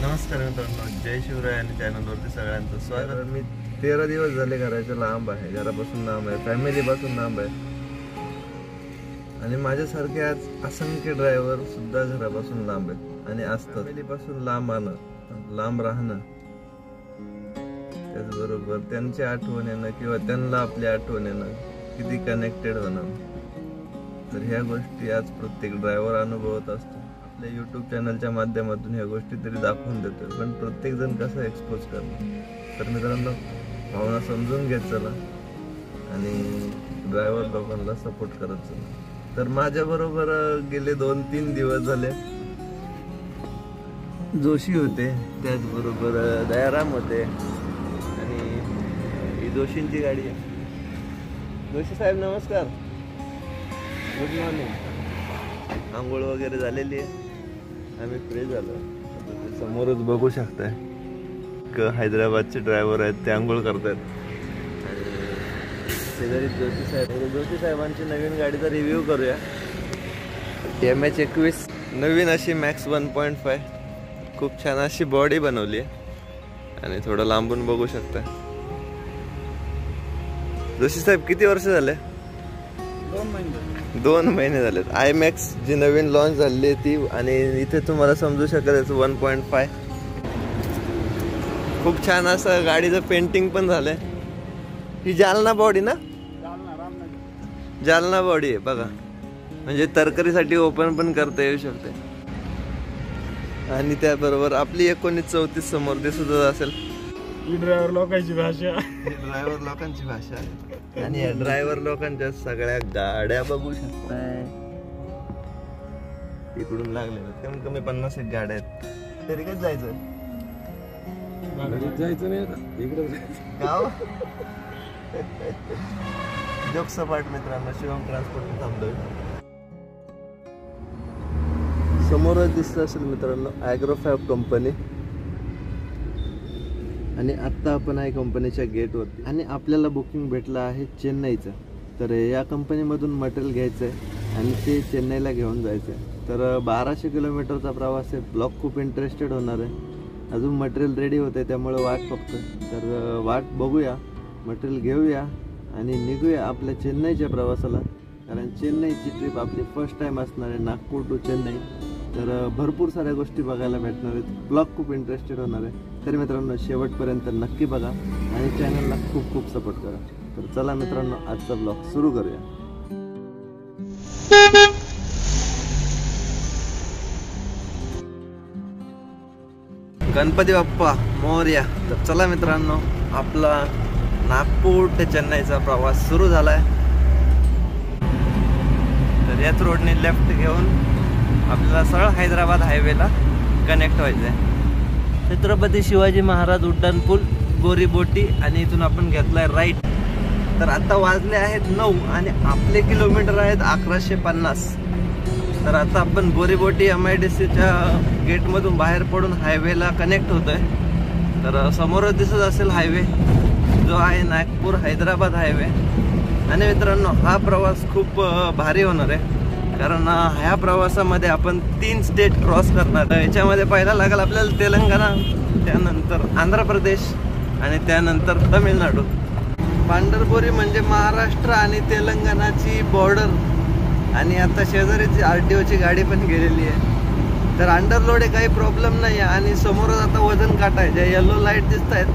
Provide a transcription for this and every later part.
नमस्कार मित्रांनो, जय शिवराय आणि चॅनलवरती सगळ्यांचं स्वागत. मी 13 दिवस झाले घराच्या लांब आहे, घरापासून लांब आहे, फॅमिलीपासून लांब आहे. आणि माझ्यासारखे आज असंख्य ड्रायव्हर सुद्धा घरापासून लांब आहेत आणि असतात. फॅमिलीपासून लांब राहणं, त्याचबरोबर त्यांची आठवण येणं किंवा त्यांना आपली आठवण येणं, किती कनेक्टेड होणं, तर ह्या गोष्टी आज प्रत्येक ड्रायव्हर अनुभवत असतो. आपल्या यूट्यूब चॅनलच्या माध्यमातून ह्या गोष्टी तरी दाखवून देतो, पण प्रत्येक जण कसं एक्सपोज करणं. तर मित्रांनो, भावना समजून घेत चला आणि ड्रायव्हर लोकांना सपोर्ट करत चला. तर माझ्या बरोबर गेले 2-3 दिवस झाले जोशी होते, त्याचबरोबर दयाराम होते आणि ही जोशींची गाडी आहे. जोशी साहेब नमस्कार, गुड मॉर्निंग. आंघोळ वगैरे झालेली आहे, आम्ही फ्रेश झालो. समोरच बघू शकताय हैदराबादचे ड्रायव्हर आहेत, ते आंघोळ करतात. शेजारी जोशी साहेबांची नवीन गाडीचा रिव्ह्यू करूया. MH21 नवीन अशी मॅक्स 1.5, खूप छान अशी बॉडी बनवली आहे आणि थोडं लांबून बघू शकता. जोशी साहेब किती वर्ष झाले? 2 महिने झालेत. IMAX जी नवीन लॉन्च झाली आहे ती, आणि इथे तुम्हाला समजू शकेल 1.5. खूप छान असं गाडीचं पेंटिंग पण झालंय. ही जालना बॉडी ना? जालना बॉडी आहे बघा, म्हणजे तरकारीसाठी ओपन पण करता येऊ शकते. आणि त्याबरोबर आपली 1934 समोर दिसत असेल. ड्रायव्हर लोकांची भाषा, ड्रायव्हर लोकांची भाषा. आणि या ड्रायव्हर लोकांच्या सगळ्या गाड्या बघू शकताय. इकडून लागले कमी कमी 50 गाड्या आहेत. तरी काय जायचं नाही आता इकडे गाव जोक सपाट. मित्रांनो, शिवम ट्रान्सपोर्ट थांबलोय. समोरच दिसत असेल मित्रांनो ॲग्रोफॅब कंपनी. आणि आत्ता आपण आहे कंपनीच्या गेटवरती आणि आपल्याला बुकिंग भेटलं आहे चेन्नईचं. तर या कंपनीमधून मटेरियल घ्यायचं आहे आणि ते चेन्नईला घेऊन जायचं आहे. तर 1200 किलोमीटरचा प्रवास आहे. ब्लॉक खूप इंटरेस्टेड होणार आहे. अजून मटेरियल रेडी होते, त्यामुळे वाट बघतो. तर वाट बघूया, मटेरियल घेऊया आणि निघूया आपल्या चेन्नईच्या प्रवासाला. कारण चेन्नईची ट्रिप आपली फर्स्ट टाईम असणार आहे, नागपूर टू चेन्नई. तर भरपूर साऱ्या गोष्टी बघायला भेटणार आहेत. ब्लॉग खूप इंटरेस्टेड होणार आहे. तर मित्रांनो, शेवटपर्यंत नक्की बघा आणि चॅनलला खूप खूप सपोर्ट करा. तर चला मित्रांनो, आजचा ब्लॉग सुरू करूया. गणपती बाप्पा मोरया. तर चला मित्रांनो, आपला नागपूर ते चेन्नईचा प्रवास सुरू झालाय. तर याच रोडने लेफ्ट घेऊन आपल्याला सरळ हैदराबाद हायवेला कनेक्ट व्हायचं आहे. छत्रपती शिवाजी महाराज उड्डाण पूल, बोरीबोटी, आणि इथून आपण घेतलाय राईट. तर आता वाजले आहेत 9 आणि आपले किलोमीटर आहेत 1150. तर आता आपण बोरीबोटी MIDCच्या गेटमधून बाहेर पडून हायवेला कनेक्ट होतोय. तर समोरच दिसत असेल हायवे, जो आहे नागपूर हैदराबाद हायवे. आणि मित्रांनो, हा प्रवास खूप भारी होणार आहे, कारण ह्या प्रवासामध्ये आपण 3 स्टेट क्रॉस करणार. याच्यामध्ये पहिला लागेल आपल्याला तेलंगणा, त्यानंतर आंध्र प्रदेश आणि त्यानंतर तमिळनाडू. पांढरपुरी म्हणजे महाराष्ट्र आणि तेलंगणाची बॉर्डर. आणि आता शेजारीची RTOची गाडी पण गेलेली आहे. तर अंडरलोड आहे, काही प्रॉब्लेम नाही आहे. आणि समोरच आता वजन काटा आहे, ज्या येलो लाईट दिसत आहेत,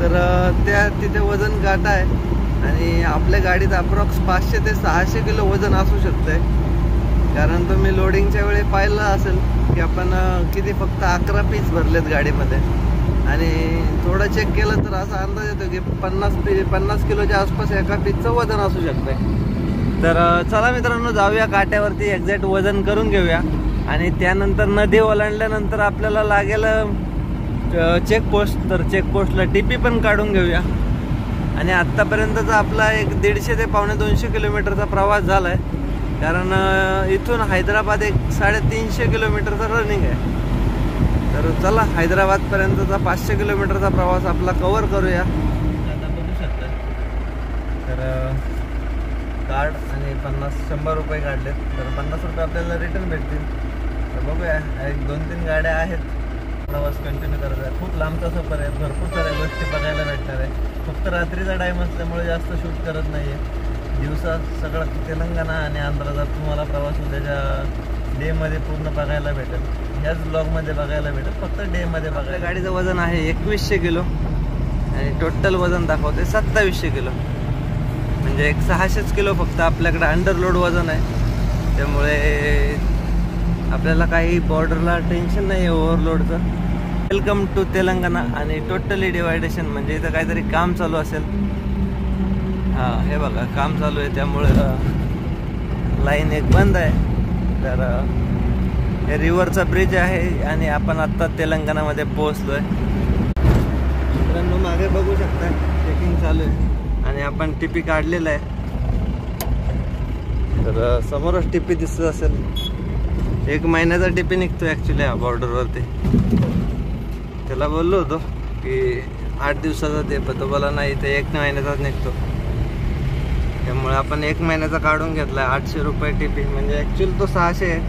तर त्या तिथे वजन काटा आहे. आणि आपल्या गाडीत अप्रॉक्स 500 ते 600 किलो वजन असू शकतंय. कारण तुम्ही लोडिंगच्या वेळी पाहिलं असेल की आपण किती फक्त 11 पीस भरलेत गाडीमध्ये. आणि थोडं चेक केलं तर असा अंदाज येतो की 50 किलोच्या आसपास एका पीसचं वजन असू शकतंय. तर चला मित्रांनो, जाऊया काट्यावरती, एक्झॅक्ट वजन करून घेऊया. आणि त्यानंतर नदी ओलांडल्यानंतर आपल्याला लागेल चेकपोस्ट. तर चेकपोस्टला TP पण काढून घेऊया. आणि आत्तापर्यंतचा आपला एक 150 ते 250 किलोमीटरचा प्रवास झाला आहे. कारण इथून हैदराबाद एक 350 किलोमीटरचं रनिंग आहे. तर चला, हैदराबादपर्यंतचा 500 किलोमीटरचा प्रवास आपला कव्हर करूया. आता बघू शकता, तर कार्ड आणि 100 रुपये काढलेत. तर 50 रुपये आपल्याला रिटर्न भेटतील. तर बघूया, 1-2-3 गाड्या आहेत. प्रवास कंटिन्यू करायचा आहे. खूप लांबचा सफर आहे, भरपूर साऱ्या गोष्टी बघायला भेटणार आहे. फक्त रात्रीचा टाईम असल्यामुळे जास्त शूट करत नाही आहे. दिवसा सगळं तेलंगणा आणि आंध्राचा तुम्हाला प्रवास उद्याच्या डेमध्ये पूर्ण बघायला भेटेल. ह्याच ब्लॉगमध्ये बघायला भेटेल, फक्त डेमध्ये बघायला. गाडीचं वजन आहे 2100 किलो आणि टोटल वजन दाखवते 2700 किलो. म्हणजे एक 600 किलो फक्त आपल्याकडे अंडरलोड वजन आहे. त्यामुळे आपल्याला काही बॉर्डरला टेन्शन नाही आहे ओव्हरलोडचं. वेलकम टू तेलंगणा आणि टोटली डिवायडेशन म्हणजे इथं काहीतरी काम चालू असेल. हां, हे बघा काम चालू आहे, त्यामुळे लाईन एक बंद आहे. तर हे रिव्हरचा ब्रिज आहे आणि आपण आत्ता तेलंगणामध्ये पोहोचलो आहे. मित्रांनो मागे बघू शकता चेकिंग चालू आहे आणि आपण टिपी काढलेला आहे. तर समोरच टिपी दिसत असेल. 1 महिन्याचा टिपी निघतो ॲक्च्युली हा बॉर्डरवरती. त्याला बोललो होतो की 8 दिवसाचा दे, पण तो बोला नाही, ते 1 महिन्याचाच निघतो. त्यामुळे आपण 1 महिन्याचा काढून घेतला. 800 रुपये टिपी, म्हणजे ॲक्च्युअली तो 600 आहे,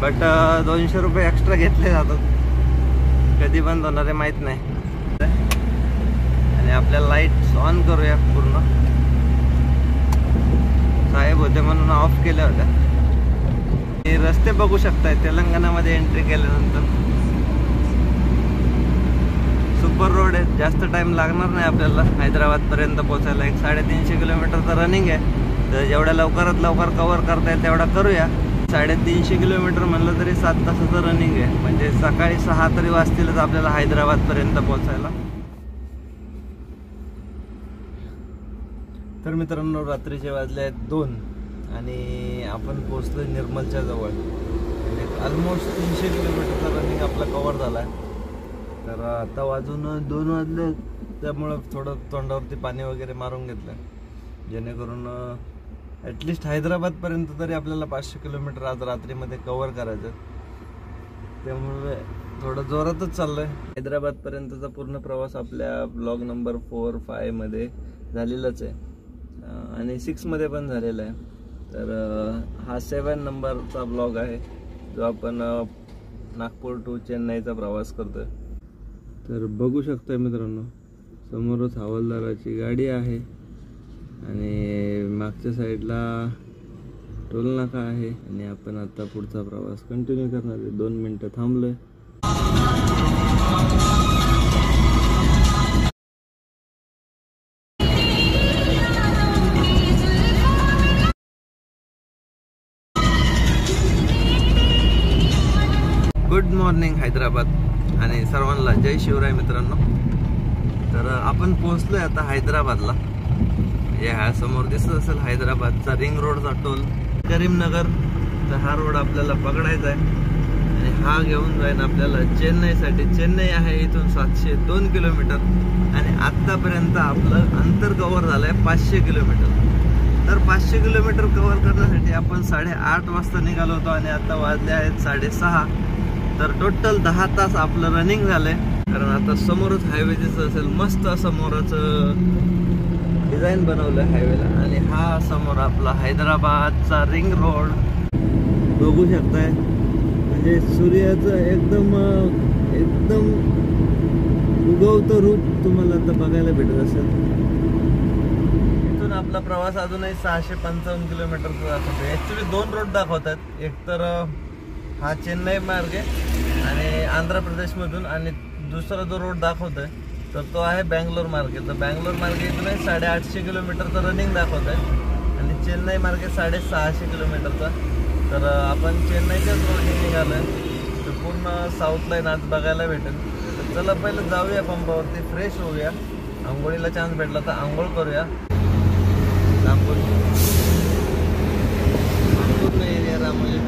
बट 200 रुपये एक्स्ट्रा घेतले जातात. कधी बंद होणार आहे माहीत नाही. आणि आपल्या लाईट्स ऑन करूया पूर्ण. साहेब होते म्हणून ऑफ केल्या होत्या. हे रस्ते बघू शकताय तेलंगणामध्ये एंट्री केल्यानंतर. सुपर रोड आहे, जास्त टाइम लागणार नाही आपल्याला हैदराबादपर्यंत पोहोचायला. 350 किलोमीटरचं रनिंग आहे, तर जेवढ्या लवकरात लवकर कव्हर करता येईल तेवढा करूया. 350 किलोमीटर म्हणलं तरी 7 तासाचं रनिंग आहे, म्हणजे सकाळी 6 तरी वाजतीलच आपल्याला हैदराबादपर्यंत पोहोचायला. तर मित्रांनो रात्रीचे वाजले आहेत 2 आणि आपण पोहोचलो निर्मलच्या जवळ. म्हणजे ऑलमोस्ट 300 किलोमीटरचा रनिंग आपला कव्हर झाला आहे. तर आता वाजून 2 वाजले, त्यामुळं थोडं तोंडावरती पाणी वगैरे मारून घेतलं, जेणेकरून ॲटलिस्ट हैदराबादपर्यंत तरी आपल्याला 500 किलोमीटर आज रात्रीमध्ये कव्हर करायचं. त्यामुळे थोडं जोरातच चाललं आहे. हैदराबादपर्यंतचा पूर्ण प्रवास आपल्या ब्लॉग नंबर 4-5 मध्ये झालेलाच आहे आणि 6 मध्ये पण झालेला आहे. तर हा 7 नंबरचा ब्लॉग आहे, जो आपण नागपूर टू चेन्नईचा प्रवास करतोय. तर बघू शकताय मित्रांनो, समोरच हवालदाराची गाडी आहे आणि मागच्या साईडला टोल नाका आहे. आणि आपण आता पुढचा प्रवास कंटिन्यू करणार आहे. 2 मिनिटं थांबलोय. गुड मॉर्निंग हैदराबाद आणि सर्वांना जय शिवराय मित्रांनो. तर आपण पोहोचलोय आता हैदराबादला. ह्या समोर दिसत असेल हैदराबादचा रिंग रोडचा टोल. करीमनगरचा हा रोड आपल्याला पकडायचा आहे आणि हा घेऊन जाईल आपल्याला चेन्नईसाठी. चेन्नई आहे इथून 702 किलोमीटर आणि आत्तापर्यंत आपलं अंतर कव्हर झालं आहे 500 किलोमीटर. तर 500 किलोमीटर कव्हर करण्यासाठी आपण 8:30 वाजता निघालो होतो आणि आता वाजले आहेत 6:30. तर टोटल 10 तास आपलं रनिंग झालंय. कारण आता समोरच हायवे दिसत असेल, मस्त समोरच डिझाईन बनवलं हायवेला. आणि हा समोर आपला हैदराबादचा रिंग रोड बघू शकताय. म्हणजे सूर्याचं एकदम एकदम उगवतं रूप तुम्हाला आता बघायला भेटत असेल. इथून आपला प्रवास अजूनही 655 किलोमीटरचा दाखवतो. ॲक्च्युली 2 रोड दाखवतात. एक तर हा चेन्नई मार्ग आहे आणि आंध्र प्रदेशमधून, आणि दुसरा जो रोड दाखवतोय तर तो आहे बँगलोर मार्गे. तर बँगलोर मार्गे इथूनही 850 किलोमीटरचं रनिंग दाखवत आहे आणि चेन्नई मार्गे 650 किलोमीटरचा. तर आपण चेन्नईच्याच रोडने निघालो आहे. तर पूर्ण साऊथ लाईन आज बघायला भेटेल. तर चला पहिलं जाऊया पंपावरती, फ्रेश होऊया. आंघोळीला चान्स भेटला तर आंघोळ करूया. पूर्ण एरिया रामोली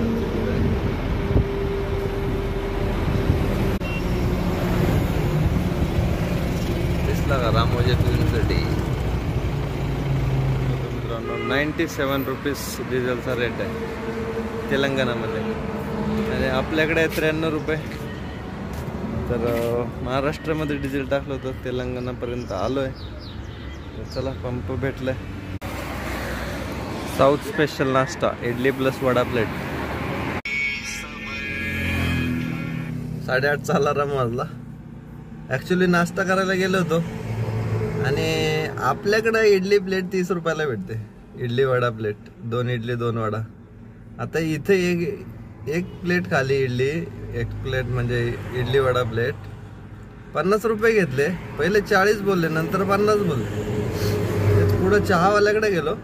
का रामोजी फिल्मसाठी. मित्रांनो 97 रुपीज डिझेलचा रेट आहे तेलंगणामध्ये आणि आपल्याकडे 93 रुपये. तर महाराष्ट्रामध्ये डिझेल टाकलं होतं, तेलंगणापर्यंत आलो आहे. तर चला पंप भेटलाय. साऊथ स्पेशल नाश्ता, इडली प्लस वडा प्लेट. 8:30चा अलार्म वाजला. ॲक्च्युली नाश्ता करायला गेलो होतो आणि आपल्याकडे इडली प्लेट 30 रुपयाला भेटते. इडली वडा प्लेट, 2 इडली 2 वडा. आता इथे एक प्लेट खाली इडली, एक प्लेट म्हणजे इडली वडा प्लेट 50 रुपये घेतले. पहिले 40 बोलले, नंतर 50 बोलले. पुढं चहावाल्याकडे गेलो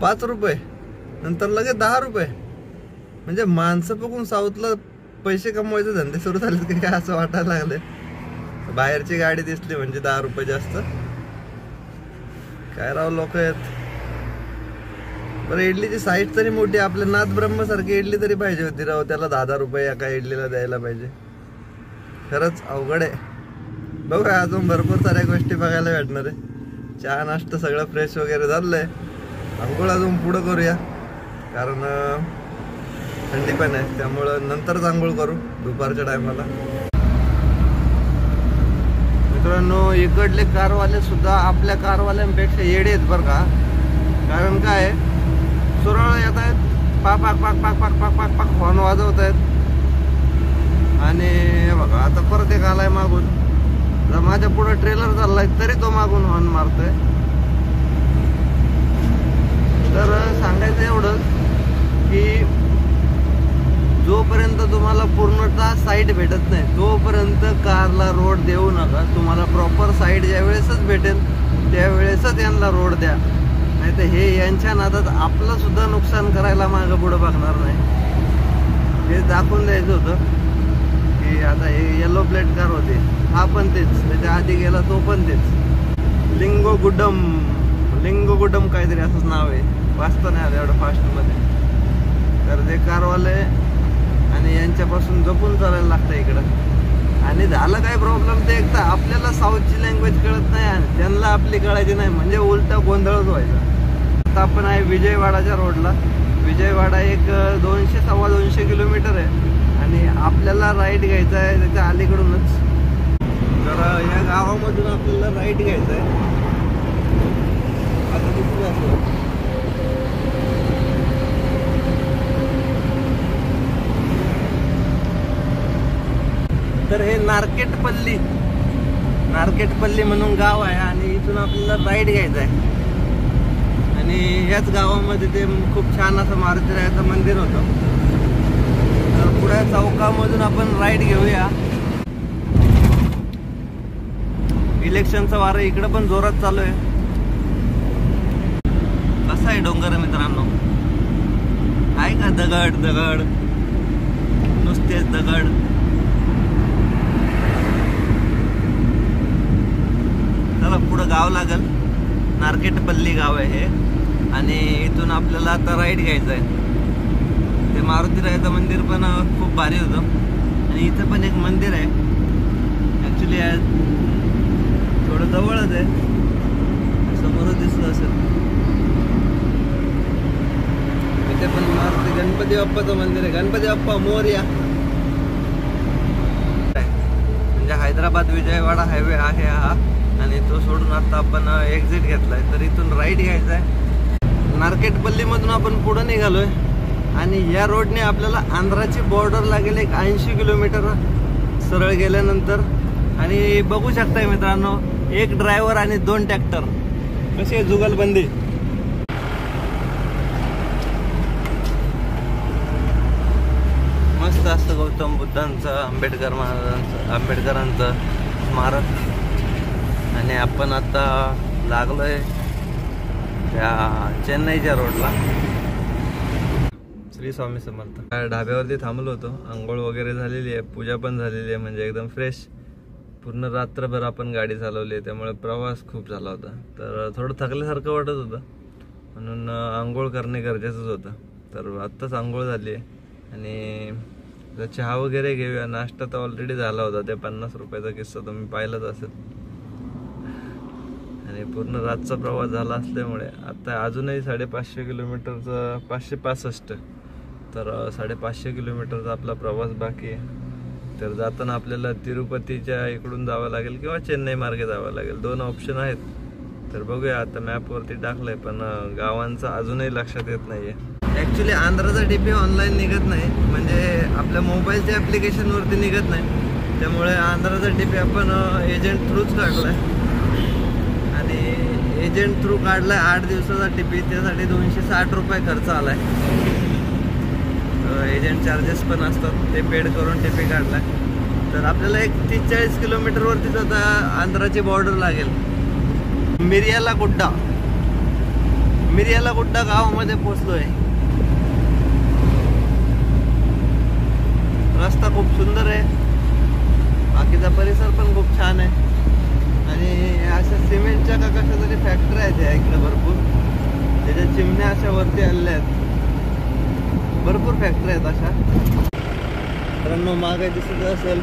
5 रुपये, नंतर लगेच 10 रुपये. म्हणजे माणसं बघून साऊथला पैसे कमवायचे धंदे सुरू झाले की काय असं वाटायला लागले. बाहेरची गाडी दिसली म्हणजे 10 रुपये जास्त. काय राव लोक आहेत. बरं इडलीची साईज तरी मोठी, आपल्या नाथ ब्रह्मसारखी इडली तरी पाहिजे होती राव. त्याला 10 रुपये एका इडलीला द्यायला पाहिजे. खरंच अवघड आहे. बघा अजून भरपूर साऱ्या गोष्टी बघायला भेटणार आहे. चहा नाश्ता सगळं फ्रेश वगैरे झालंय. अंघोळ अजून पुढं करूया कारण थंडी पण आहे, त्यामुळं नंतरच आंघोळ करू दुपारच्या टायमाला. मित्रांनो इकडले कारवाले सुद्धा आपल्या कारवाल्यांपेक्षा येडे आहेत बरं का. कारण काय सुरळ येत आहेत, पाक पाक पाक पाक पाक पाक पाक पाक हॉर्न वाजवत आहेत. आणि बघा आता परत एक आलाय मागून. जर माझ्या पुढे ट्रेलर चाललाय तरी तो मागून हॉर्न मारतोय. तर सांगायचं एवढं की जोपर्यंत तुम्हाला पूर्णतः साईड भेटत नाही तोपर्यंत कारला रोड देऊ नका. तुम्हाला प्रॉपर साईड ज्या वेळेसच भेटेल त्यावेळेसच यांना रोड द्या. नाही तर हे यांच्या नादात आपलं सुद्धा नुकसान करायला मागं पुढं बघणार नाही. हे दाखवून द्यायचं होतं की आता हे येलो प्लेट कार होते, हा पण तेच, त्याच्या आधी गेला तो पण तेच. लिंगोगुडम काहीतरी असंच नाव आहे. वाचता नाही आलं एवढं फास्टमध्ये. तर ते कारवाले आणि यांच्यापासून जपून चालायला लागतं इकडं. आणि झालं काय प्रॉब्लेम ते एक तर आपल्याला साऊथची लँग्वेज कळत नाही आणि त्यांना आपली कळायची नाही, म्हणजे उलटा गोंधळच व्हायचा. आता आपण आहे विजयवाडाच्या रोडला. विजयवाडा एक 200-250 किलोमीटर आहे आणि आपल्याला राईट घ्यायचा आहे त्याच्या अलीकडूनच. तर या गावामधून आपल्याला राईट घ्यायचं आहे. आता कुठून असं तर हे नारकेटपल्ली म्हणून गाव आहे आणि इथून आपल्याला राईट घ्यायचं आहे. आणि याच गावामध्ये ते खूप छान असं मारुतीरायाचं मंदिर होतं. तर पुढे चौकामधून आपण राईट घेऊया. इलेक्शनचं वारं इकडं पण जोरात चालू आहे. कसा आहे डोंगर मित्रांनो, आहे का दगड दगड, नुसतेच दगड. चला पुढं गाव लागल, नारकेटपल्ली गाव आहे हे. आणि इथून आपल्याला आता राईट घ्यायचं आहे. ते मारुतीरायाचं मंदिर पण खूप भारी होतं. आणि इथं पण एक मंदिर आहे, ॲक्च्युली थोडं जवळच आहे, समोरच दिसलं असेल. इथे पण मारुती गणपती बाप्पाचं मंदिर आहे. गणपती बाप्पा मोरया. म्हणजे हैदराबाद विजयवाडा हायवे आहे हा. आणि तो सोडून आता आपण एक्झिट घेतलाय. तर इथून राईट घ्यायचा आहे. नारकेटपल्ली मधून आपण पुढे निघालोय आणि या रोडने आपल्याला आंध्राची बॉर्डर लागेल एक 80 किलोमीटर सरळ गेल्यानंतर. आणि बघू शकताय मित्रांनो, एक ड्रायव्हर आणि 2 ट्रॅक्टर, कशी जुगलबंदी. मस्त असतं गौतम बुद्धांचं, आंबेडकरांचं स्मारक. आणि आपण आता लागलोय त्या चेन्नईच्या रोडला. श्री स्वामी समर्थ. ढाब्यावरती थांबलो होतो. आंघोळ वगैरे झालेली आहे, पूजा पण झालेली आहे, म्हणजे एकदम फ्रेश. पूर्ण रात्रभर आपण गाडी चालवली आहे, त्यामुळे प्रवास खूप झाला होता. तर थोडं थकल्यासारखं वाटत होतं, म्हणून आंघोळ करणे गरजेचंच होतं. तर आत्ताच आंघोळ झाली आहे आणि चहा वगैरे घेऊया. नाश्ता तर ऑलरेडी झाला होता. ते 50 रुपयाचा किस्सा तुम्ही पाहिलाच असेल. आणि पूर्ण रातचा प्रवास झाला असल्यामुळे आता अजूनही 550 किलोमीटरचा, 565, तर 550 किलोमीटरचा आपला प्रवास बाकी आहे. तर जाताना आपल्याला तिरुपतीच्या इकडून जावं लागेल किंवा चेन्नई मार्गे जावं लागेल. 2 ऑप्शन आहेत. तर बघूया आता मॅपवरती टाकलंय पण गावांचं अजूनही लक्षात येत नाहीये. ॲक्च्युली आंध्राचा DP ऑनलाईन निघत नाही, म्हणजे आपल्या मोबाईलच्या ॲप्लिकेशनवरती निघत नाही. त्यामुळे आंध्राचा DP आपण एजंट थ्रूच काढलाय आणि एजंट थ्रू काढलाय 8 दिवसाचा DP. त्यासाठी 260 रुपये खर्च आलाय. एजंट चार्जेस पण असतात, ते पेड करून DP काढलाय. तर आपल्याला एक 30-40 किलोमीटरवरतीच आता आंध्राची बॉर्डर लागेल. मिरियाला गुड्डा गावामध्ये पोहोचलोय. रस्ता खूप सुंदर आहे, बाकीचा परिसर पण खूप छान आहे आणि अशा सिमेंटच्या का कशा तरी फॅक्टरी आहेत या इकडे भरपूर. त्याच्या चिमण्या अशा वरती आलेल्या आहेत. भरपूर फॅक्टरी आहेत अशा. मित्रांनो मागे दिसत असेल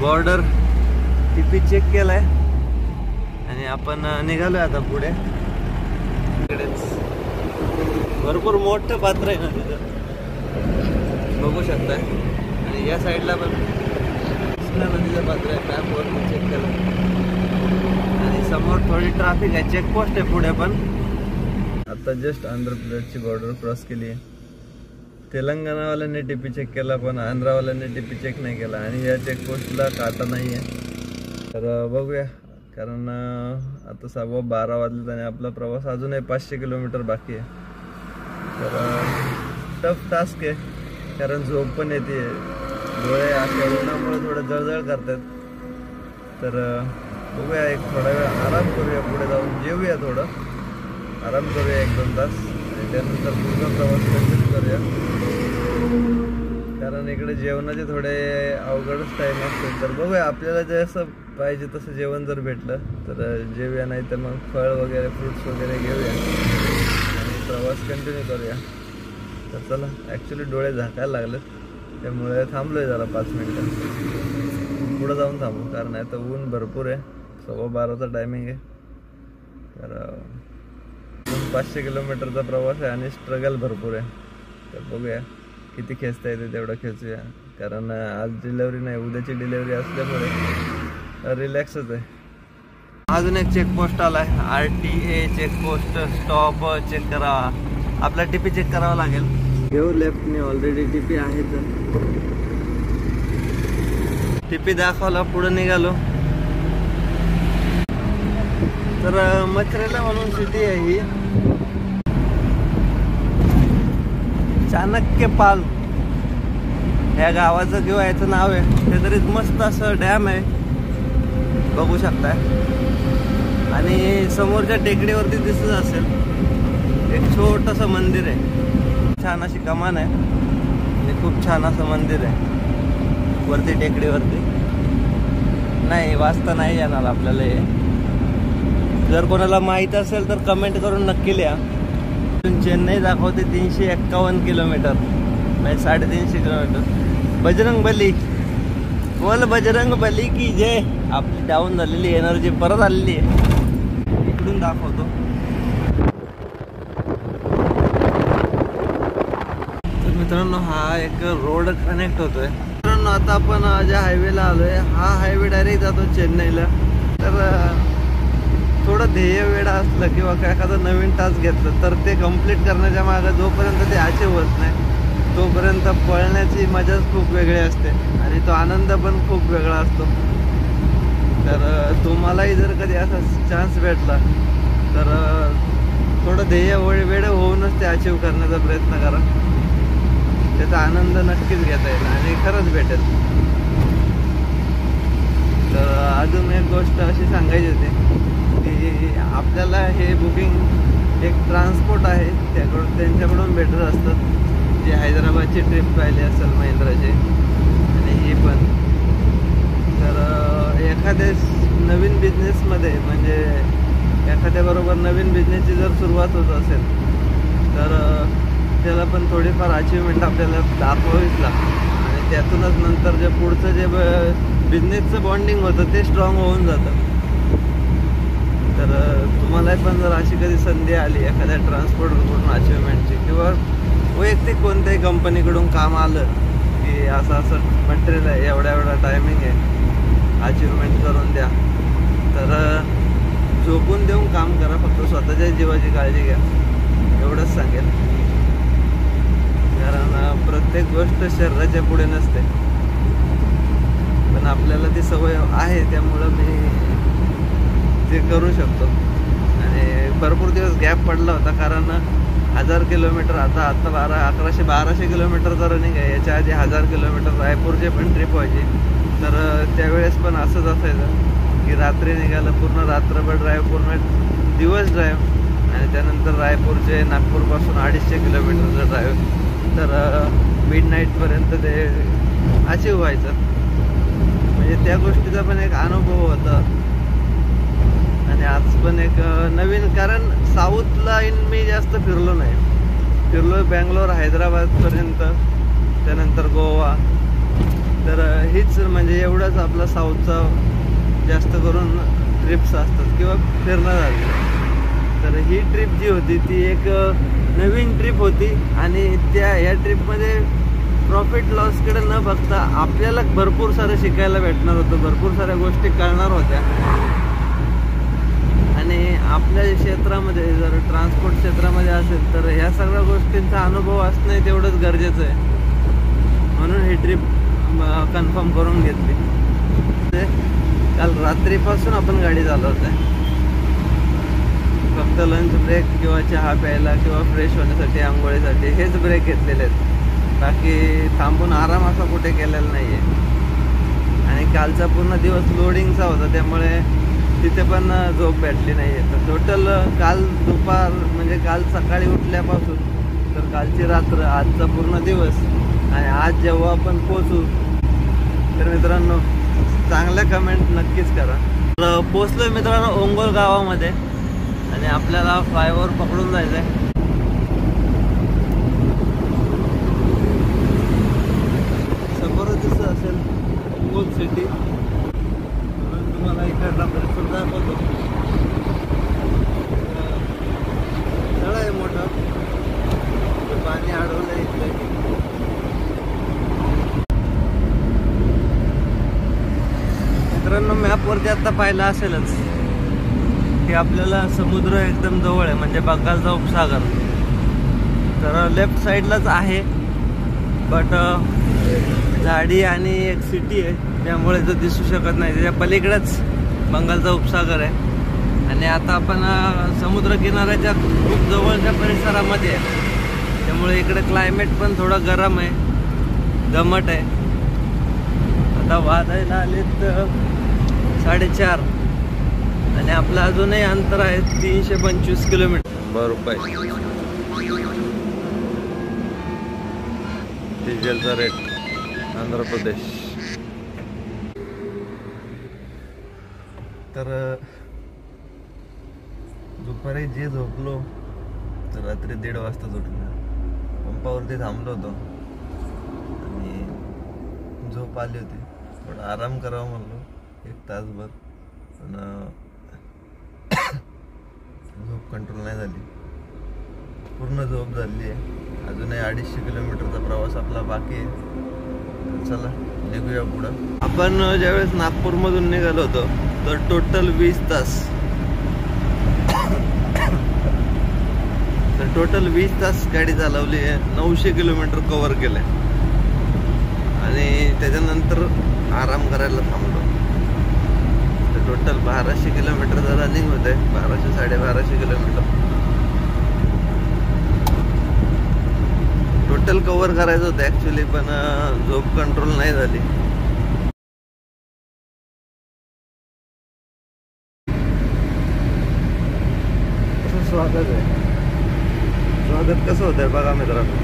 बॉर्डर DP चेक केलाय आणि आपण निघालोय आता पुढे. इकडेच भरपूर मोठं पात्र आहे ना तिथं, बघू शकताय. आणि या साईडला पण कृष्णा नदीचं पात्र आहे, मॅपवरती चेक केलं. आणि समोर थोडी ट्रॅफिक आहे, चेकपोस्ट आहे पुढे पण. आता जस्ट आंध्र प्रदेशची बॉर्डर क्रॉस केली आहे. तेलंगणावाल्यांनी DP चेक केला पण आंध्रावाल्यांनी DP चेक नाही केला आणि या चेकपोस्टला काटा नाही आहे. तर बघूया, कारण आता 12:15 वाजलेत आणि आपला प्रवास अजूनही 500 किलोमीटर बाकी आहे. तर टफ टास्क आहे, कारण झोप पण येते, डोळे अशा उन्हामुळे थोडं जळजळ करतात. तर बघूया, एक थोडा वेळ आराम करूया, पुढे जाऊन जेवूया, थोडं आराम करूया 1-2 तास आणि त्यानंतर पुढचा प्रवास कंटिन्यू करूया. कारण इकडे जेवणाचे थोडे अवघडच टाईम असतो. तर बघूया, आपल्याला जसं पाहिजे तसं जेवण जर भेटलं तर जेवूया, नाही तर मग फळ वगैरे फ्रुट्स वगैरे घेऊया आणि प्रवास कंटिन्यू करूया. तर चला, ॲक्च्युली डोळे झाकायला लागलेत त्यामुळे थांबलोय जरा 5 मिनटं. पुढं जाऊन थांबू, कारण आता ऊन भरपूर आहे. 12:15चा टायमिंग आहे. तर 500 किलोमीटरचा प्रवास आहे आणि स्ट्रगल भरपूर आहे. तर बघूया किती खेचता येते तेवढं खेचूया, कारण आज डिलेवरी नाही, उद्याची डिलेवरी असल्यामुळे रिलॅक्सच आहे. अजून एक चेकपोस्ट आलाय, RTA चेकपोस्ट. स्टॉप चेक करावा, आपला DP चेक करावा लागेल. घेऊ लेफ्टने, ऑलरेडी DP आहे. तर DP दाखवला, पुढे निघालो. तर मच्छरेला म्हणून सिटी आहे ही, चाणक्यपाल ह्या गावाचं किंवा याचं नाव आहे. ते तरी मस्त असं डॅम आहे, बघू शकताय. आणि समोरच्या टेकडीवरती दिसत असेल एक छोटंसं मंदिर आहे, छान अशी कमान आहे आणि खूप छान असं मंदिर आहे वरती टेकडीवरती. नाही वाचता नाही येणार आपल्याला हे. जर कोणाला माहीत असेल तर कमेंट करून नक्की लिहा. चेन्नई दाखवते 351 किलोमीटर, म्हणजे 350 किलोमीटर. बजरंग बली, बोल बजरंग बली की जय. आपली डाऊन झालेली एनर्जी परत आलेली आहे. इकडून दाखवतो. तर मित्रांनो, हा एक रोड कनेक्ट होतोय. मित्रांनो, आता आपण ज्या हायवेला आलोय, हा हायवे डायरेक्ट जातो चेन्नईला. तर थोडं ध्येय वेळा असलं किंवा एखादं नवीन टास्क घेतलं तर ते कम्प्लीट करण्याच्या मागे जोपर्यंत ते अचीव होत नाही तोपर्यंत पळण्याची मजाच खूप वेगळी असते आणि तो आनंद पण खूप वेगळा असतो. तर तुम्हालाही जर कधी असा चान्स भेटला तर थोडं ध्येय वेळ होऊनच ते अचीव करण्याचा प्रयत्न करा. त्याचा आनंद नक्कीच घेता येईल आणि खरंच भेटेल. तर अजून एक गोष्ट अशी सांगायची होती की आपल्याला हे बुकिंग एक ट्रान्सपोर्ट आहे त्यांच्याकडून भेटत असतात. जी हैदराबादची ट्रिप पाहिली असेल महिंद्राची आणि ही पण. तर एखाद्या नवीन बिझनेसमध्ये, म्हणजे एखाद्याबरोबर नवीन बिझनेसची जर सुरुवात होत असेल तर त्याला पण थोडीफार अचिव्हमेंट आपल्याला दाखवावीच लागते आणि त्यातूनच नंतर जे पुढचं जे बिझनेसचं बॉन्डिंग होतं ते स्ट्रॉंग होऊन जातं. तर तुम्हाला पण जर अशी कधी संधी आली एखाद्या ट्रान्सपोर्टकडून अचिव्हमेंटची किंवा वैयक्तिक कोणत्याही कंपनीकडून काम आलं की असं असं मटेरियल आहे, एवढा टायमिंग आहे, अचिव्हमेंट करून द्या, तर झोपून देऊन काम करा, फक्त स्वतःच्या जीवाची काळजी घ्या, एवढंच सांगेल. कारण प्रत्येक गोष्ट शरीराच्या पुढे नसते, पण आपल्याला ती सवय आहे, त्यामुळं मी ते करू शकतो. आणि भरपूर दिवस गॅप पडला होता, कारण 1000 किलोमीटर, आता 1100-1200 किलोमीटरचा रनिंग आहे. याच्या आधी 1000 किलोमीटर रायपूरचे पण ट्रिप व्हायची. तर त्यावेळेस पण असंच असायचं की रात्री निघालं, पूर्ण रात्रभर ड्राईव्ह, पूर्ण दिवस ड्राईव्ह, आणि त्यानंतर रायपूरचे नागपूरपासून 250 किलोमीटरचं ड्राईव्ह. तर मिड नाईटपर्यंत ते अचीव व्हायचं. म्हणजे त्या गोष्टीचा पण एक अनुभव होता. आणि आज पण एक नवीन, कारण साऊथला मी जास्त फिरलो नाही. फिरलो बँगलोर, हैदराबादपर्यंत, त्यानंतर गोवा. तर हीच म्हणजे एवढंच आपला साऊथचा जास्त करून ट्रिप्स असतात किंवा फिरणं झालं. तर ही ट्रिप जी होती ती एक नवीन ट्रिप होती. आणि या ट्रिपमध्ये प्रॉफिट लॉसकडे न बघता आपल्याला भरपूर सारं शिकायला भेटणार होतं, भरपूर साऱ्या गोष्टी कळणार होत्या. आणि आपल्या क्षेत्रामध्ये जर ट्रान्सपोर्ट क्षेत्रामध्ये असेल तर ह्या सगळ्या गोष्टींचा अनुभव असणं तेवढंच गरजेचं आहे. म्हणून ही ट्रिप कन्फर्म करून घेतली. काल रात्रीपासून आपण गाडी चालवत आहे. फक्त लंच ब्रेक किंवा चहा प्यायला किंवा फ्रेश होण्यासाठी, आंघोळीसाठी हेच ब्रेक घेतलेले आहेत. बाकी थांबून आराम असा कुठे केलेला नाही आहे. आणि कालचा पूर्ण दिवस लोडिंगचा होता, त्यामुळे तिथे पण झोप भेटली नाही आहे. तर टोटल काल दुपार, म्हणजे काल सकाळी उठल्यापासून तर कालची रात्र, आजचा पूर्ण दिवस, आणि आज जेव्हा आपण पोचू तर मित्रांनो चांगल्या कमेंट नक्कीच करा. तर पोचलोय मित्रांनो ओंगोल गावामध्ये, आणि आपल्याला फ्लायओव्हर पकडून जायचं आहे. समोरच दिसत असेल ओंगोल सिटी. तुम्हाला इकडला परिसर दाखवतो. तळ आहे मोठं, पाणी अडवलं इथलं. मित्रांनो मॅपवरती आता पाहिलं असेलच की आपल्याला समुद्र एकदम जवळ आहे, म्हणजे बंगालचा उपसागर. तर लेफ्ट साईडलाच आहे, बट झाडी आणि एक सिटी आहे, त्यामुळे तो दिसू शकत नाही. त्याच्या पलीकडेच बंगालचा उपसागर आहे. आणि आता आपण समुद्र किनाऱ्याच्या खूप जवळच्या परिसरामध्ये आहे, त्यामुळे इकडे क्लायमेट पण थोडं गरम आहे, दमट आहे. आता वाजायला आलेत 4:30, आणि आपलं अजूनही अंतर आहे 325 किलोमीटर. ₹100 डिझेलचा रेट, आंध्र प्रदेश. तर दुपारी जे झोपलो तर रात्री 1:30 वाजता उठलो. पंपावरती थांबलो होतो आणि झोप आली होती. थोडा आराम करावा म्हणलो 1 तासभर, पण झोप कंट्रोल नाही झाली. पूर्ण झोप झाली आहे. अजूनही 250 किलोमीटरचा प्रवास आपला बाकी आहे. चला निघूया पुढं. आपण ज्यावेळेस नागपूरमधून निघालो होतो तर टोटल 20 तास, तर टोटल 20 तास गाडी चालवली आहे. 900 किलोमीटर कव्हर केलंय, आणि त्याच्यानंतर आराम करायला थांबलो. तर टोटल 1200 किलोमीटरचं रनिंग होत आहे. 1200-1250 किलोमीटर टोटल कव्हर करायचं होतं ॲक्च्युली, पण झोप कंट्रोल नाही झाली. कसं स्वागत आहे, स्वागत कसं होत आहे बघा मित्रांनो.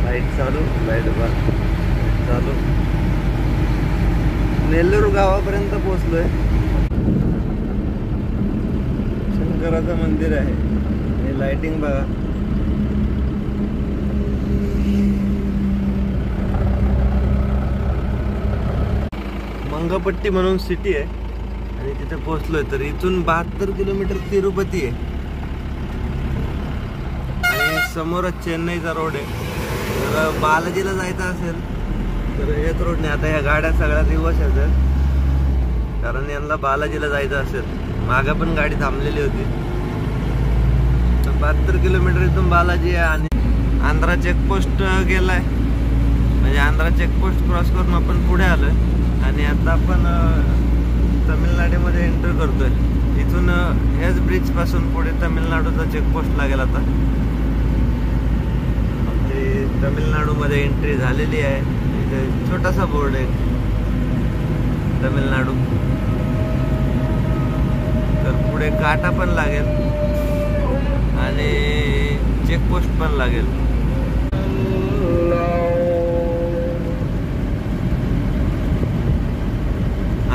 लाईट चालू, लाईट बंद चालू. नेल्लूर गावापर्यंत पोहोचलोय. शंकराचं मंदिर आहे, हे लाइटिंग बघा. मंगपट्टी म्हणून सिटी आहे, आणि तिथे पोहोचलोय. तर इथून 72 किलोमीटर तिरुपती आहे, आणि समोरच चेन्नईचा रोड आहे. तर बालाजीला जायचं असेल तर हेच रोडने आता ह्या गाड्या सगळ्या दिवस आहेत, कारण यांना बालाजीला जायचं असेल. मागं पण गाडी थांबलेली होती. तर 72 किलोमीटर इथून बालाजी आहे आणि आंध्रा चेकपोस्ट गेलाय, म्हणजे आंध्रा चेकपोस्ट क्रॉस करून आपण पुढे आलोय आणि आता आपण तमिळनाडूमध्ये एंटर करतोय. इथून ह्याच ब्रिज पासून पुढे तमिळनाडूचा चेकपोस्ट लागेल. आता आपली तमिळनाडूमध्ये एंट्री झालेली आहे. इथे छोटासा बोर्ड आहे तमिळनाडू. तर पुढे काटा पण लागेल आणि चेकपोस्ट पण लागेल.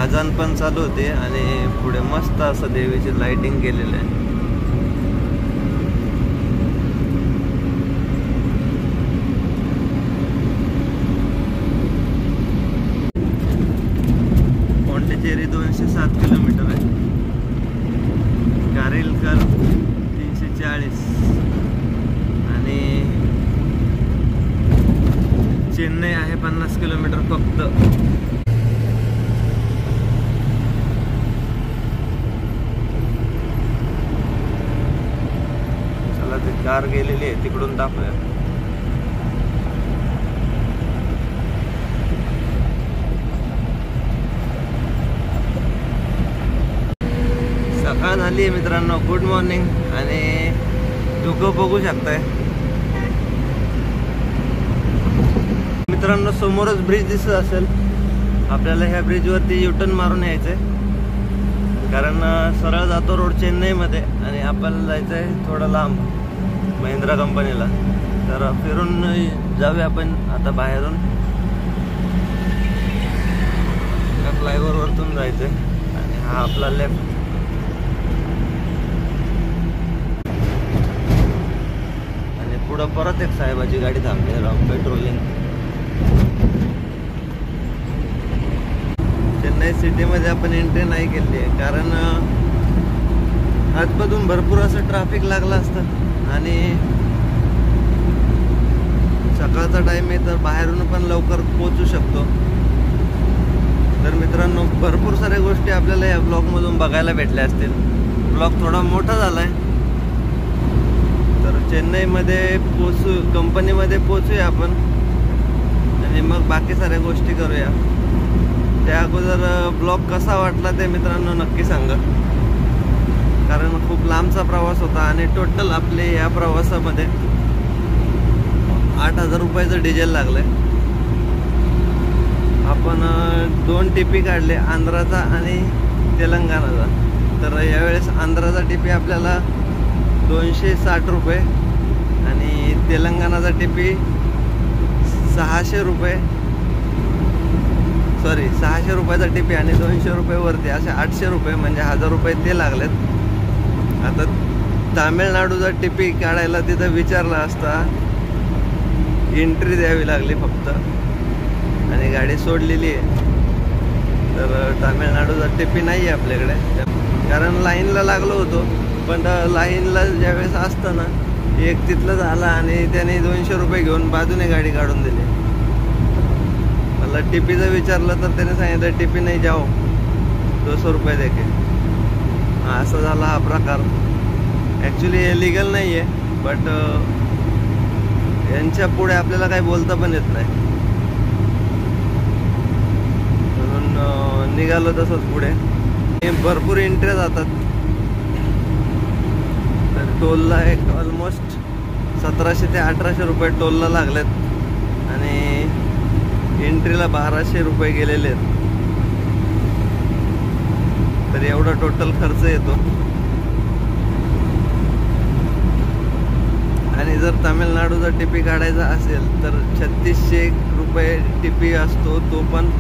अजान पण चालू होते आणि पुढे मस्त असं देवीची लाइटिंग केलेलं आहे. पॉंडिचेरी 207 किलोमीटर आहे. कारिलकर 340 आणि चेन्नई आहे 50 किलोमीटर फक्त. कार गेलेली आहे, तिकडून दाखवूया. सकाळ झाली आहे मित्रांनो. Good morning. आणि धुकं बघू शकताय मित्रांनो. समोरच ब्रिज दिसत असेल आपल्याला. ह्या ब्रिजवरती युटर्न मारून यायचंय, कारण सरळ जातो रोड चेन्नईमध्ये आणि आपल्याला जायचंय थोडं लांब महिंद्रा कंपनीला. तर फिरून जाऊया आपण आता बाहेरून. फ्लायओव्हरवरतून जायचंय आणि हा आपला लेफ्ट. आणि पुढं परत एक साहेबाची गाडी थांबते पेट्रोलिंग. चेन्नई सिटीमध्ये आपण एंट्री नाही केली आहे, कारण आजपासून भरपूर असं ट्रॅफिक लागलं असतं आणि सकाळचा टाइम आहे, तर बाहेरून पण लवकर पोहोचू शकतो. तर मित्रांनो, भरपूर साऱ्या गोष्टी आपल्याला या ब्लॉगमधून बघायला भेटल्या असतील. ब्लॉग थोडा मोठा झाला आहे. तर चेन्नईमध्ये कंपनीमध्ये पोचूया आपण आणि मग बाकी साऱ्या गोष्टी करूया. त्या अगोदर ब्लॉग कसा वाटला ते मित्रांनो नक्की सांगा, कारण खूप लांबचा प्रवास होता आणि टोटल आपले या प्रवासामध्ये 8,000 रुपयाचं डिझेल लागलंय. आपण 2 टिपी काढले, आंध्राचा आणि तेलंगणाचा. तर यावेळेस आंध्राचा टिपी आपल्याला 260 रुपये आणि तेलंगणाचा टिपी 600 रुपये, सॉरी 600 रुपयाचा टिपी आणि 200 रुपये वरती, असे 800 रुपये, म्हणजे 1000 रुपये ते लागलेत. आता तामिळनाडूचा टिपी काढायला तिथं विचारला असता एंट्री द्यावी लागली फक्त आणि गाडी सोडलेली आहे. तर तामिळनाडूचा टिपी नाही आहे आपल्याकडे, कारण लाईनला लागलो होतो. पण लाईनला ज्यावेळेस असतं ना, एक तिथलं झाला आणि त्याने 200 रुपये घेऊन बाजूने गाडी काढून दिली. मला टिपीचं विचारलं तर त्याने सांगितलं टिपी नाही जाओ, 200 रुपये देके. असा झाला हा प्रकार. ॲक्च्युली हे लिगल नाही आहे, बट यांच्या पुढे आपल्याला काही बोलता पण येत नाही, म्हणून निघालो तसंच पुढे. भरपूर एंट्र्या जातात. तर टोलला एक ऑलमोस्ट 1700 ते 1800 रुपये टोलला लागलेत आणि एंट्रीला 1200 रुपये गेलेले आहेत. तर एवढा टोटल खर्च येतो. आणि जर तामिळनाडूचा टिपी काढायचा असेल तर 3600 रुपये टिपी असतो, तो पण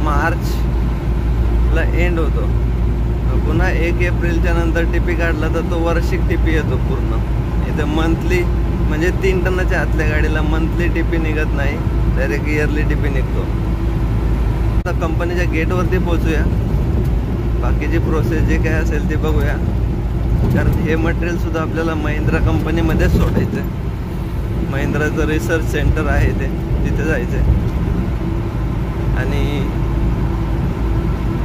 मार्चला एंड होतो. पुन्हा 1 एप्रिलच्या नंतर टिपी काढला तर तो वार्षिक टिपी येतो पूर्ण. इथं मंथली म्हणजे 3 टनाच्या आतल्या गाडीला मंथली टिपी निघत नाही, डायरेक्ट इयरली टिपी निघतो. आता कंपनीच्या गेटवरती पोहोचूया, बाकीची प्रोसेस जे काय असेल ते बघूया, कारण हे मटेरियल सुद्धा आपल्याला महिंद्रा कंपनीमध्येच सोडायचं आहे. महिंद्राचं रिसर्च सेंटर आहे ते, तिथे जायचं आहे. आणि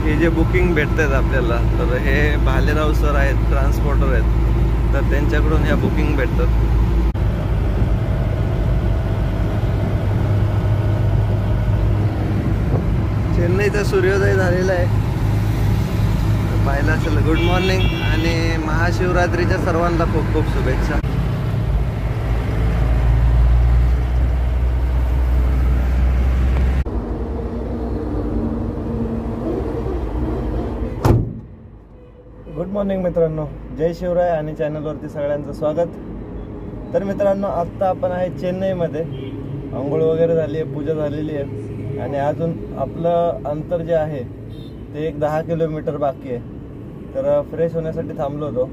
हे जे बुकिंग भेटतात आपल्याला, तर हे भालेराव सर आहेत, ट्रान्सपोर्टर आहेत, तर त्यांच्याकडून ह्या बुकिंग भेटतात. चेन्नईचा सूर्योदय झालेला आहे, पाहिला असेल. गुड मॉर्निंग आणि महाशिवरात्रीच्या सर्वांना खूप खूप शुभेच्छा. गुड मॉर्निंग मित्रांनो, जय शिवराय आणि चॅनलवरती सगळ्यांचं स्वागत. तर मित्रांनो, आत्ता आपण आहे चेन्नईमध्ये. आंघोळ वगैरे झाली आहे, पूजा झालेली आहे आणि अजून आपलं अंतर जे आहे ते एक 10 किलोमीटर बाकी आहे. तर फ्रेश होण्यासाठी थांबलो होतो.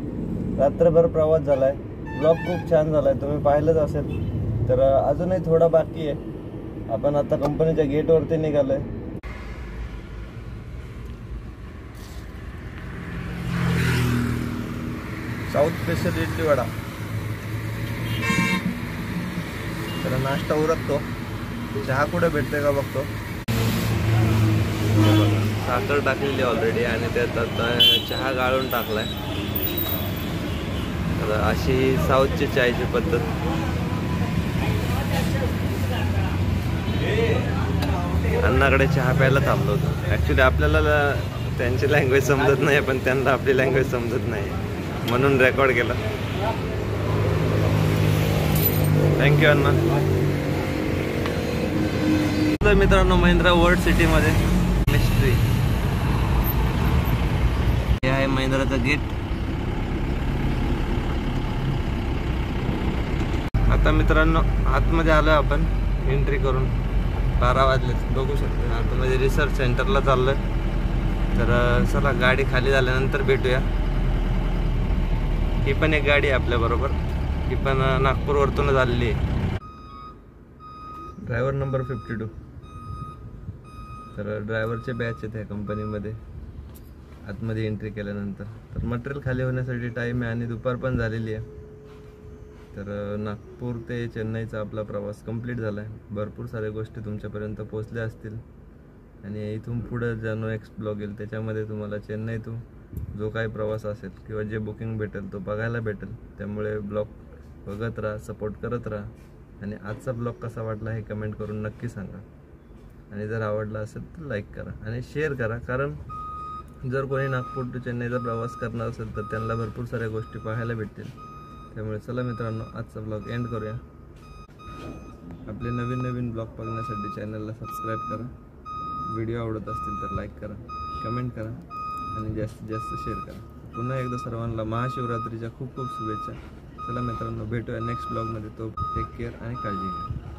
रात्रभर प्रवास झाला आहे, ब्लॉग खूप छान झाला आहे, तुम्ही पाहिलंच असेल. तर अजूनही थोडा बाकी आहे. आपण आता कंपनीच्या गेटवरती निघालो आहे. South special idli vada. तर नाश्ता उरकतो. चहा कुठे भेटते का बघतो. साखर टाकलेली ऑलरेडी आणि त्यात आता चहा गाळून टाकलाय. तर अशी साऊथची चायची पद्धत. अण्णाकडे चहा प्यायला थांबलो होतो. ॲक्च्युली आपल्याला त्यांची लँग्वेज समजत नाही, पण त्यांना आपली लँग्वेज समजत नाही, म्हणून रेकॉर्ड केला. थँक्यू अण्णा. मित्रांनो, महिंद्रा वर्ल्ड सिटीमध्ये मिस्ट्री हे आहे महिंद्राचं गेट. आता मित्रांनो आतमध्ये आलोय आपण एंट्री करून. 12 वाजले बघू शकतो. आतमध्ये रिसर्च सेंटरला चाललोय. तर चला गाडी खाली झाल्यानंतर भेटूया. ही पण एक गाडी आहे आपल्या बरोबर, ही पण नागपूरवरतूनच आलेली आहे. Driver number 52. तर ड्रायव्हरचे बॅच आहेत ह्या कंपनीमध्ये आतमध्ये एंट्री केल्यानंतर. तर मटेरियल खाली होण्यासाठी टाईम आहे आणि दुपार पण झालेली आहे. तर नागपूर ते चेन्नईचा आपला प्रवास कंप्लीट झाला आहे. भरपूर साऱ्या गोष्टी तुमच्यापर्यंत पोहोचल्या असतील आणि इथून पुढं ज्या नेक्स्ट ब्लॉग येईल त्याच्यामध्ये तुम्हाला चेन्नईतून जो काही प्रवास असेल किंवा जे बुकिंग भेटेल तो बघायला भेटेल. त्यामुळे ब्लॉग बघत राहा, सपोर्ट करत राहा. आणि आजचा ब्लॉग कसा वाटला हे कमेंट करून नक्की सांगा. आणि जर आवडला असेल तर लाईक करा आणि शेअर करा. कारण जर कोणी नागपूर टू चेन्नईचा प्रवास करणार असेल तर त्यांना भरपूर साऱ्या गोष्टी पाहायला भेटतील. त्यामुळे चला मित्रांनो, आजचा ब्लॉग एंड करूया. आपले नवीन नवीन ब्लॉग बघण्यासाठी चॅनलला सबस्क्राईब करा. व्हिडिओ आवडत असतील तर लाईक करा, कमेंट करा आणि जास्तीत जास्त शेअर करा. पुन्हा एकदा सर्वांना महाशिवरात्रीच्या खूप खूप शुभेच्छा. चला मित्रांनो, भेटूया नेक्स्ट ब्लॉगमध्ये. तो टेक केअर आणि काळजी घ्या.